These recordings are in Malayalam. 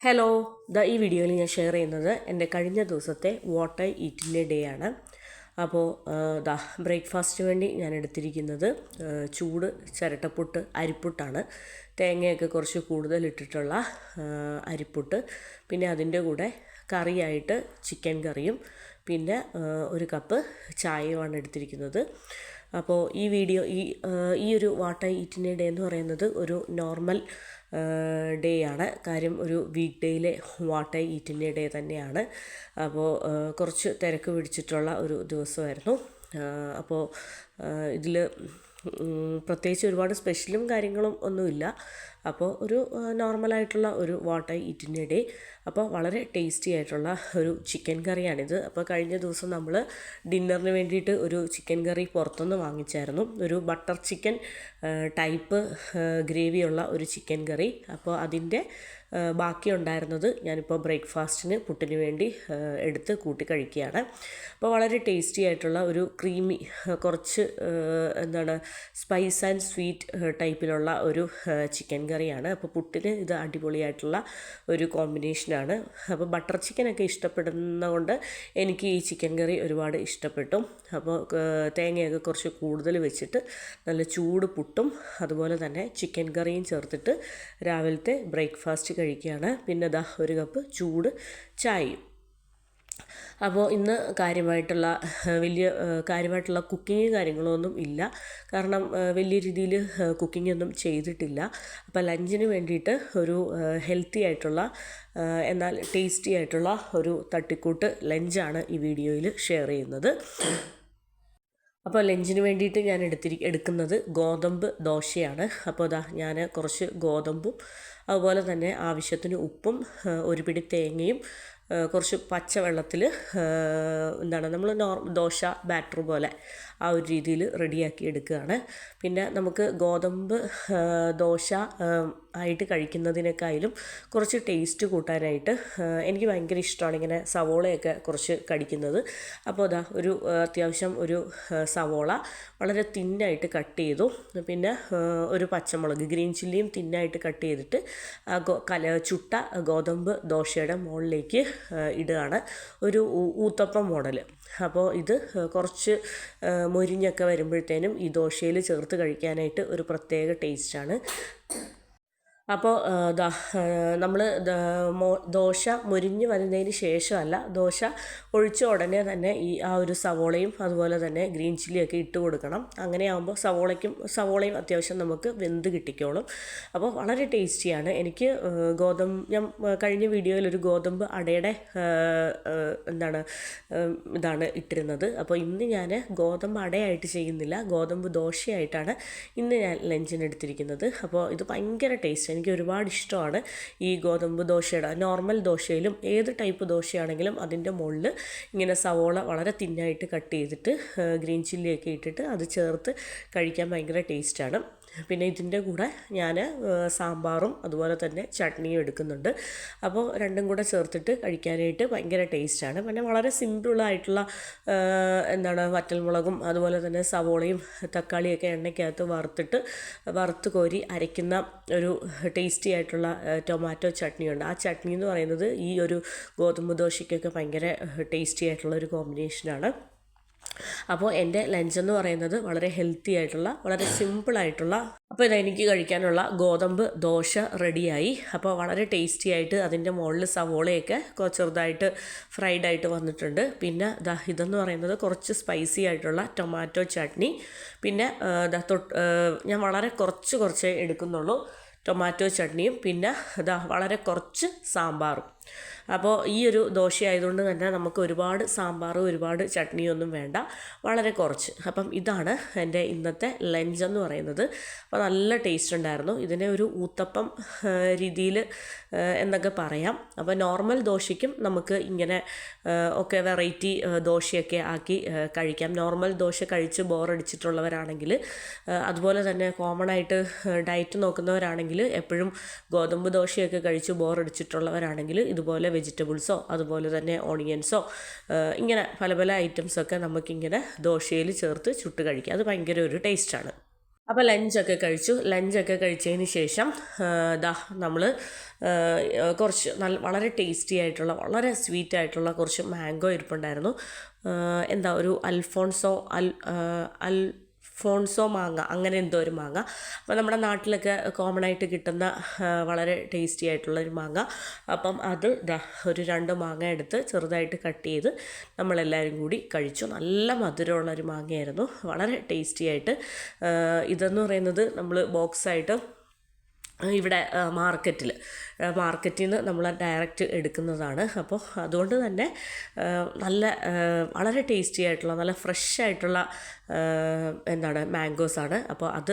ഹലോ, ഈ വീഡിയോയിൽ ഞാൻ ഷെയർ ചെയ്യുന്നത് എൻ്റെ കഴിഞ്ഞ ദിവസത്തെ വാട്ട് ഐ ഈറ്റിൻ്റെ ഡേ ആണ്. അപ്പോൾ ബ്രേക്ക്ഫാസ്റ്റിന് വേണ്ടി ഞാൻ എടുത്തിരിക്കുന്നത് ചൂട് ചിരട്ടപ്പുട്ട് അരിപ്പുട്ടാണ്. തേങ്ങയൊക്കെ കുറച്ച് കൂടുതൽ ഇട്ടിട്ടുള്ള അരിപ്പുട്ട്, പിന്നെ അതിൻ്റെ കൂടെ കറിയായിട്ട് ചിക്കൻ കറിയും, പിന്നെ ഒരു കപ്പ് ചായയുമാണ് എടുത്തിരിക്കുന്നത്. അപ്പോൾ ഈ വീഡിയോ ഈ ഒരു വാട്ട് ഐ ഈറ്റിൻ്റെ ഡേ എന്ന് പറയുന്നത് ഒരു നോർമൽ ഡേ ആണ്. കാര്യം ഒരു വീക്ക് ഡേയിലെ വാട്ട് ഐ ഈറ്റിൻ്റെ ഡേ തന്നെയാണ്. അപ്പോൾ കുറച്ച് തിരക്ക് പിടിച്ചിട്ടുള്ള ഒരു ദിവസമായിരുന്നു. അപ്പോൾ ഇതിൽ പ്രത്യേകിച്ച് ഒരുപാട് സ്പെഷ്യലും കാര്യങ്ങളും ഒന്നുമില്ല. അപ്പോൾ ഒരു നോർമലായിട്ടുള്ള ഒരു വാട്ട് ഐ ഈറ്റിൻ്റെ ഡേ. അപ്പോൾ വളരെ ടേസ്റ്റി ആയിട്ടുള്ള ഒരു ചിക്കൻ കറിയാണിത്. അപ്പോൾ കഴിഞ്ഞ ദിവസം നമ്മൾ ഡിന്നറിന് വേണ്ടിയിട്ട് ഒരു ചിക്കൻ കറി പുറത്തുനിന്ന് വാങ്ങിച്ചായിരുന്നു. ഒരു ബട്ടർ ചിക്കൻ ടൈപ്പ് ഗ്രേവിയുള്ള ഒരു ചിക്കൻ കറി. അപ്പോൾ അതിൻ്റെ ബാക്കി ഉണ്ടായിരുന്നത് ഞാനിപ്പോൾ ബ്രേക്ക്ഫാസ്റ്റിന് പുട്ടിന് വേണ്ടി എടുത്ത് കൂട്ടി കഴിക്കുകയാണ്. അപ്പോൾ വളരെ ടേസ്റ്റി ആയിട്ടുള്ള ഒരു ക്രീമി, കുറച്ച് സ്പൈസ് ആൻഡ് സ്വീറ്റ് ടൈപ്പിലുള്ള ഒരു ചിക്കൻ കറിയാണ്. അപ്പോൾ പുട്ടിന് ഇത് അടിപൊളിയായിട്ടുള്ള ഒരു കോമ്പിനേഷനാണ്. അപ്പോൾ ബട്ടർ ചിക്കനൊക്കെ ഇഷ്ടപ്പെടുന്നതുകൊണ്ട് എനിക്ക് ഈ ചിക്കൻ കറി ഒരുപാട് ഇഷ്ടപ്പെട്ടു. അപ്പോൾ തേങ്ങയൊക്കെ കുറച്ച് കൂടുതൽ വെച്ചിട്ട് നല്ല ചൂട് പുട്ടും അതുപോലെ തന്നെ ചിക്കൻ കറിയും ചേർത്തിട്ട് രാവിലത്തെ ബ്രേക്ക്ഫാസ്റ്റ് കഴിക്കുകയാണ്. പിന്നെ ഒരു കപ്പ് ചൂട് ചായയും. അപ്പോൾ ഇന്ന് കാര്യമായിട്ടുള്ള കുക്കിങ് കാര്യങ്ങളൊന്നും ഇല്ല. കാരണം വലിയ രീതിയിൽ കുക്കിങ്ങൊന്നും ചെയ്തിട്ടില്ല. അപ്പോൾ ലഞ്ചിന് വേണ്ടിയിട്ട് ഒരു ഹെൽത്തി ആയിട്ടുള്ള എന്നാൽ ടേസ്റ്റി ആയിട്ടുള്ള ഒരു തട്ടിക്കൂട്ട് ലഞ്ചാണ് ഈ വീഡിയോയിൽ ഷെയർ ചെയ്യുന്നത്. അപ്പോൾ ലഞ്ചിന് വേണ്ടിയിട്ട് ഞാൻ എടുക്കുന്നത് ഗോതമ്പ് ദോശയാണ്. അപ്പോൾ ഞാൻ കുറച്ച് ഗോതമ്പും അതുപോലെ തന്നെ ആവശ്യത്തിന് ഉപ്പും ഒരു പിടി തേങ്ങയും കുറച്ച് പച്ചവെള്ളത്തിൽ നമ്മൾ ദോശ ബാറ്റർ പോലെ ആ ഒരു രീതിയിൽ റെഡിയാക്കി എടുക്കുകയാണ്. പിന്നെ നമുക്ക് ഗോതമ്പ് ദോശ ആയിട്ട് കഴിക്കുന്നതിനേക്കാളും കുറച്ച് ടേസ്റ്റ് കൂട്ടാനായിട്ട് എനിക്ക് ഭയങ്കര ഇഷ്ടമാണ് ഇങ്ങനെ സവോളയൊക്കെ കുറച്ച് കടിക്കുന്നത്. അപ്പോൾ ഒരു അത്യാവശ്യം ഒരു സവോള വളരെ തിന്നായിട്ട് കട്ട് ചെയ്തു. പിന്നെ ഒരു പച്ചമുളക്, ഗ്രീൻ ചില്ലിയും തിന്നായിട്ട് കട്ട് ചെയ്തിട്ട് ചുട്ട ഗോതമ്പ് ദോശയുടെ മുകളിലേക്ക് ഇടുകയാണ്. ഒരു ഊത്തപ്പം മോഡൽ. അപ്പോൾ ഇത് കുറച്ച് മൊരിഞ്ഞൊക്കെ വരുമ്പോഴത്തേനും ഈ ദോശയിൽ ചേർത്ത് കഴിക്കാനായിട്ട് ഒരു പ്രത്യേക ടേസ്റ്റാണ്. അപ്പോൾ നമ്മൾ ദോശ മൊരിഞ്ഞ് വരുന്നതിന് ശേഷമല്ല, ദോശ ഒഴിച്ച ഉടനെ തന്നെ ആ ഒരു സവോളയും അതുപോലെ തന്നെ ഗ്രീൻ ചില്ലിയൊക്കെ ഇട്ട് കൊടുക്കണം. അങ്ങനെയാകുമ്പോൾ സവോളയും അത്യാവശ്യം നമുക്ക് വെന്ത് കിട്ടിക്കോളും. അപ്പോൾ വളരെ ടേസ്റ്റിയാണ്. എനിക്ക് ഞാൻ കഴിഞ്ഞ വീഡിയോയിൽ ഒരു ഗോതമ്പ് അടയുടെ ഇതാണ് ഇട്ടിരുന്നത്. അപ്പോൾ ഇന്ന് ഞാൻ ഗോതമ്പ് അടയായിട്ട് ചെയ്യുന്നില്ല, ഗോതമ്പ് ദോശയായിട്ടാണ് ഇന്ന് ഞാൻ ലഞ്ചിന് എടുത്തിരിക്കുന്നത്. അപ്പോൾ ഇത് ഭയങ്കര ടേസ്റ്റ്, എനിക്ക് ഒരുപാട് ഇഷ്ടമാണ് ഈ ഗോതമ്പ് ദോശയുടെ. നോർമൽ ദോശയിലും ഏത് ടൈപ്പ് ദോശയാണെങ്കിലും അതിൻ്റെ മുകളിൽ ഇങ്ങനെ സവോള വളരെ തിന്നായിട്ട് കട്ട് ചെയ്തിട്ട് ഗ്രീൻ ചില്ലിയൊക്കെ ഇട്ടിട്ട് അത് ചേർത്ത് കഴിക്കാൻ ഭയങ്കര ടേസ്റ്റാണ്. പിന്നെ ഇതിൻ്റെ കൂടെ ഞാൻ സാമ്പാറും അതുപോലെ തന്നെ ചട്നിയും എടുക്കുന്നുണ്ട്. അപ്പോൾ രണ്ടും കൂടെ ചേർത്തിട്ട് കഴിക്കാനായിട്ട് ഭയങ്കര ടേസ്റ്റാണ്. പിന്നെ വളരെ സിമ്പിളായിട്ടുള്ള വറ്റൽമുളകും അതുപോലെ തന്നെ സവോളയും തക്കാളിയൊക്കെ എണ്ണയ്ക്കകത്ത് വറുത്ത് കോരി അരയ്ക്കുന്ന ഒരു ടേസ്റ്റി ആയിട്ടുള്ള ടൊമാറ്റോ ചട്നിയുണ്ട്. ആ ചട്നി എന്ന് പറയുന്നത് ഈ ഒരു ഗോതമ്പ് ദോശയ്ക്കൊക്കെ ഭയങ്കര ടേസ്റ്റി ആയിട്ടുള്ള ഒരു കോമ്പിനേഷനാണ്. അപ്പോൾ എൻ്റെ ലഞ്ചെന്ന് പറയുന്നത് വളരെ ഹെൽത്തി ആയിട്ടുള്ള, വളരെ സിമ്പിളായിട്ടുള്ള, അപ്പോൾ ഇതെനിക്ക് കഴിക്കാനുള്ള ഗോതമ്പ് ദോശ റെഡിയായി. അപ്പോൾ വളരെ ടേസ്റ്റി ആയിട്ട് അതിൻ്റെ മുകളിൽ സവോളയൊക്കെ ചെറുതായിട്ട് ഫ്രൈഡായിട്ട് വന്നിട്ടുണ്ട്. പിന്നെ ഇതെന്ന് പറയുന്നത് കുറച്ച് സ്പൈസി ആയിട്ടുള്ള ടൊമാറ്റോ ചട്നി. പിന്നെ ഞാൻ വളരെ കുറച്ചേ എടുക്കുന്നുള്ളൂ, ടൊമാറ്റോ ചട്നിയും പിന്നെ വളരെ കുറച്ച് സാമ്പാറും. അപ്പോൾ ഈ ഒരു ദോശ ആയതുകൊണ്ട് തന്നെ നമുക്ക് ഒരുപാട് സാമ്പാറും ഒരുപാട് ചട്നിയൊന്നും വേണ്ട, വളരെ കുറച്ച്. അപ്പം ഇതാണ് എൻ്റെ ഇന്നത്തെ ലഞ്ചെന്ന് പറയുന്നത്. അപ്പോൾ നല്ല ടേസ്റ്റ് ഉണ്ടായിരുന്നു. ഇതിനെ ഒരു ഊത്തപ്പം രീതിയിൽ എന്നൊക്കെ പറയാം. അപ്പോൾ നോർമൽ ദോശയ്ക്കും നമുക്ക് ഇങ്ങനെ ഒക്കെ വെറൈറ്റി ദോശയൊക്കെ ആക്കി കഴിക്കാം. നോർമൽ ദോശ കഴിച്ച് ബോറടിച്ചിട്ടുള്ളവരാണെങ്കിൽ, അതുപോലെ തന്നെ കോമൺ ആയിട്ട് ഡയറ്റ് നോക്കുന്നവരാണെങ്കിൽ, എപ്പോഴും ഗോതമ്പ് ദോശയൊക്കെ കഴിച്ച് ബോറടിച്ചിട്ടുള്ളവരാണെങ്കിൽ ഇതുപോലെ വെജിറ്റബിൾസോ അതുപോലെ തന്നെ ഓണിയൻസോ ഇങ്ങനെ പല ഐറ്റംസൊക്കെ നമുക്കിങ്ങനെ ദോശയിൽ ചേർത്ത് ചുട്ട് കഴിക്കാം. അത് ഭയങ്കര ഒരു ടേസ്റ്റാണ്. അപ്പോൾ ലഞ്ചൊക്കെ കഴിച്ചതിന് ശേഷം നമ്മൾ കുറച്ച് വളരെ ടേസ്റ്റി ആയിട്ടുള്ള വളരെ സ്വീറ്റ് ആയിട്ടുള്ള കുറച്ച് മാംഗോ ഇരിപ്പുണ്ടായിരുന്നു. എന്താ ഒരു അൽഫോൺസോ മാങ്ങ, അങ്ങനെ എന്തോ ഒരു മാങ്ങ. അപ്പോൾ നമ്മുടെ നാട്ടിലൊക്കെ കോമൺ ആയിട്ട് കിട്ടുന്ന വളരെ ടേസ്റ്റി ആയിട്ടുള്ള ഒരു മാങ്ങ. അപ്പം അത് ഒരു 2 മാങ്ങ എടുത്ത് ചെറുതായിട്ട് കട്ട് ചെയ്ത് നമ്മളെല്ലാവരും കൂടി കഴിച്ചു. നല്ല മധുരമുള്ളൊരു മാങ്ങയായിരുന്നു, വളരെ ടേസ്റ്റി ആയിട്ട്. ഇതെന്ന് പറയുന്നത് നമ്മൾ ബോക്സായിട്ട് ഇവിടെ മാർക്കറ്റിൽ നിന്ന് നമ്മൾ ഡയറക്റ്റ് എടുക്കുന്നതാണ്. അപ്പോൾ അതുകൊണ്ട് തന്നെ നല്ല വളരെ ടേസ്റ്റി ആയിട്ടുള്ള നല്ല ഫ്രഷ് ആയിട്ടുള്ള മാംഗോസാണ്. അപ്പോൾ അത്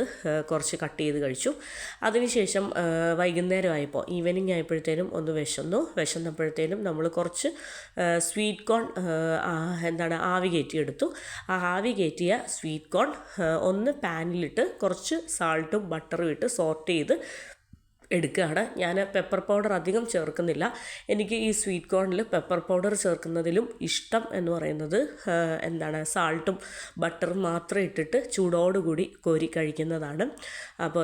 കുറച്ച് കട്ട് ചെയ്ത് കഴിച്ചു. അതിനുശേഷം വൈകുന്നേരമായപ്പോൾ ഈവനിങ് ആയപ്പോഴത്തേനും ഒന്ന് വിശന്നപ്പോഴത്തേനും നമ്മൾ കുറച്ച് സ്വീറ്റ് കോൺ ആവി കയറ്റിയെടുത്തു. ആ ആവി കയറ്റിയ സ്വീറ്റ് കോൺ ഒന്ന് പാനിലിട്ട് കുറച്ച് സാൾട്ടും ബട്ടറും ഇട്ട് സോട്ട് ചെയ്ത് എടുക്കുകയാണ്. ഞാൻ പെപ്പർ പൗഡർ അധികം ചേർക്കുന്നില്ല. എനിക്ക് ഈ സ്വീറ്റ് കോണിൽ പെപ്പർ പൗഡർ ചേർക്കുന്നതിലും ഇഷ്ടം എന്ന് പറയുന്നത് സാൾട്ടും ബട്ടറും മാത്രം ഇട്ടിട്ട് ചൂടോടുകൂടി കോരി കഴിക്കുന്നതാണ്. അപ്പോൾ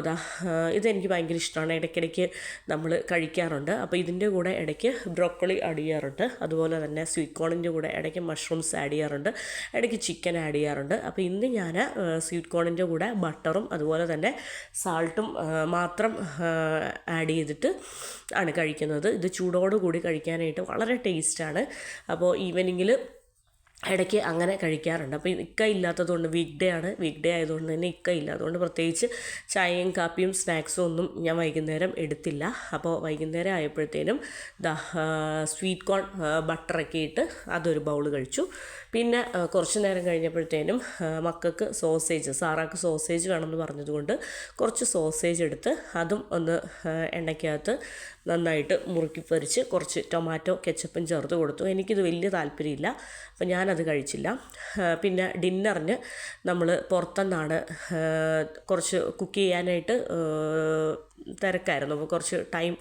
ഇതെനിക്ക് ഭയങ്കര ഇഷ്ടമാണ്. ഇടയ്ക്കിടയ്ക്ക് നമ്മൾ കഴിക്കാറുണ്ട്. അപ്പോൾ ഇതിൻ്റെ കൂടെ ഇടയ്ക്ക് ബ്രോക്കോളി ആഡ് ചെയ്യാറുണ്ട്. അതുപോലെ തന്നെ സ്വീറ്റ് കോണിൻ്റെ കൂടെ ഇടയ്ക്ക് മഷ്റൂംസ് ആഡ് ചെയ്യാറുണ്ട്, ഇടയ്ക്ക് ചിക്കൻ ആഡ് ചെയ്യാറുണ്ട്. അപ്പോൾ ഇന്ന് ഞാൻ സ്വീറ്റ് കോണിൻ്റെ കൂടെ ബട്ടറും അതുപോലെ തന്നെ സാൾട്ടും മാത്രം ആഡ് ചെയ്തിട്ട് ആണ് കഴിക്കുന്നത്. ഇത് ചൂടോടുകൂടി കഴിക്കാനായിട്ട് വളരെ ടേസ്റ്റാണ്. അപ്പോൾ ഈവനിങ്ങിൽ ഇടയ്ക്ക് അങ്ങനെ കഴിക്കാറുണ്ട്. അപ്പോൾ ഇക്ക ഇല്ലാത്തതുകൊണ്ട് വീക്ക് ഡേ ആയതുകൊണ്ട് തന്നെ ഇക്ക ഇല്ല. അതുകൊണ്ട് പ്രത്യേകിച്ച് ചായയും കാപ്പിയും സ്നാക്സും ഒന്നും ഞാൻ വൈകുന്നേരം എടുത്തില്ല. അപ്പോൾ വൈകുന്നേരം ആയപ്പോഴത്തേനും സ്വീറ്റ് കോൺ ബട്ടറൊക്കെ ഇട്ട് അതൊരു ബൗൾ കഴിച്ചു. പിന്നെ കുറച്ച് നേരം കഴിഞ്ഞപ്പോഴത്തേനും മക്കൾക്ക് സാറാക്ക് സോസേജ് വേണമെന്ന് പറഞ്ഞതുകൊണ്ട് കുറച്ച് സോസേജ് എടുത്ത് അതും ഒന്ന് എണ്ണയ്ക്കകത്ത് നന്നായിട്ട് മുറുക്കി പൊരിച്ച് കുറച്ച് ടൊമാറ്റോ കെച്ചപ്പും ചേർത്ത് കൊടുത്തു. എനിക്കിത് വലിയ താല്പര്യമില്ല, അപ്പോൾ ഞാനത് കഴിച്ചില്ല. പിന്നെ ഡിന്നറിന് നമ്മൾ പുറത്തുനിന്നാണ് കുറച്ച് കുക്ക് ചെയ്യാനായിട്ട് തിരക്കായിരുന്നു. അപ്പോൾ കുറച്ച് ടൈം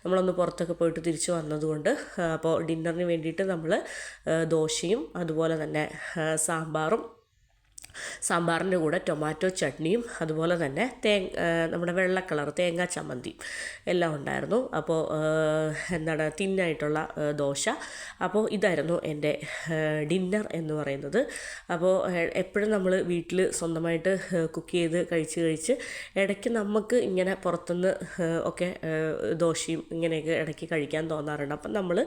നമ്മളൊന്ന് പുറത്തൊക്കെ പോയിട്ട് തിരിച്ച് വന്നതുകൊണ്ട് അപ്പോൾ ഡിന്നറിന് വേണ്ടിയിട്ട് നമ്മൾ ദോശയും അതുപോലെ തന്നെ സാമ്പാറിൻ്റെ കൂടെ ടൊമാറ്റോ ചട്നിയും അതുപോലെ തന്നെ നമ്മുടെ വെള്ള കളർ തേങ്ങാ ചമ്മന്തിയും എല്ലാം ഉണ്ടായിരുന്നു. അപ്പോൾ തിന്നായിട്ടുള്ള ദോശ. അപ്പോൾ ഇതായിരുന്നു എൻ്റെ ഡിന്നർ എന്ന് പറയുന്നത്. അപ്പോൾ എപ്പോഴും നമ്മൾ വീട്ടിൽ സ്വന്തമായിട്ട് കുക്ക് ചെയ്ത് കഴിച്ച് ഇടയ്ക്ക് നമുക്ക് ഇങ്ങനെ പുറത്തുനിന്ന് ഒക്കെ ദോശയും ഇങ്ങനെയൊക്കെ ഇടയ്ക്ക് കഴിക്കാൻ തോന്നാറുണ്ട്. അപ്പം നമ്മൾ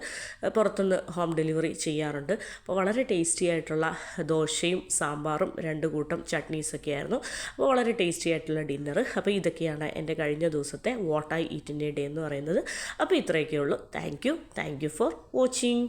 പുറത്തുനിന്ന് ഹോം ഡെലിവറി ചെയ്യാറുണ്ട്. അപ്പോൾ വളരെ ടേസ്റ്റി ആയിട്ടുള്ള ദോശയും സാമ്പാറും 2 കൂട്ടം ചട്നീസൊക്കെ ആയിരുന്നു. അപ്പോൾ വളരെ ടേസ്റ്റി ആയിട്ടുള്ള ഡിന്നർ. അപ്പോൾ ഇതൊക്കെയാണ് എൻ്റെ കഴിഞ്ഞ ദിവസത്തെ what I eat in A day എന്ന് പറയുന്നത്. അപ്പോൾ ഇത്രയൊക്കെ ഉള്ളൂ. Thank you for watching.